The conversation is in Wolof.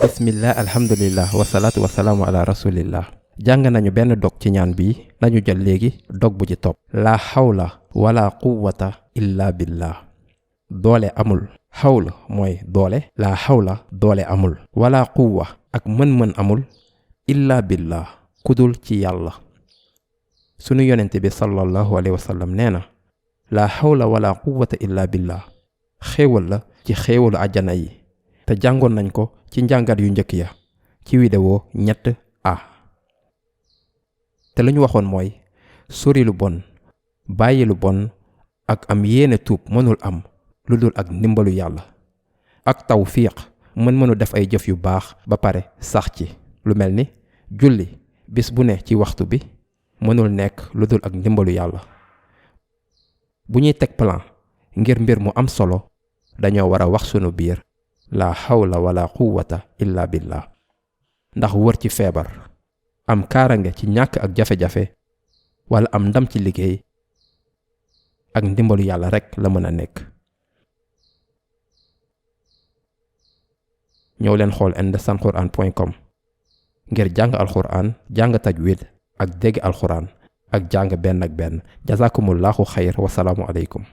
bismillah alhamdulillah wasalaatu wasalaamu ala rasulillah. jàng nañu benn dog ci ñaan bi, nañu jël léegi dog bu ci topp. la hawla wala quwwata illa billah. doole amul. xawla mooy doole. la hawla doole amul. wala quwwa ak mën-mën amul. illa billah kudul ci yàlla. sunu yonente bi sallallahu alayhi wa sallam nee na la hawla wala quwwata illa billah xéewal la ci xéewalu àjjana yi, te jàngoon nañ ko ci njàngat yu njëkk ya ci vidéo 3A. te lu ñu waxoon mooy sori lu bon, bàyyi lu bon ak am yéene tuub mënul am lu dul ak ndimbalu yàlla ak tawfiq. mënu def ay jëf yu baax ba pare sax ci, lu mel ni julli bis bu ne ci waxtu bi, mënul nekk lu dul ak ndimbalu yàlla. bu ñuy teg plan ngir mbir mu am solo, dañoo war a wax sunu biir la hawla wala quwwata illa billah. ndax wër ci feebar, am kaarange ci ñàkk ak jafe-jafe, wala am ndam ci liggéey, ak ndimbalu yàlla rekk la mën a nekk. ñëw leen xool ndesanquran.com ngir jàng alquran, jàng tajwid ak dégg alquran ak jàng benn ak benn. jazakumullahu xayr, wasalaamu aleykum.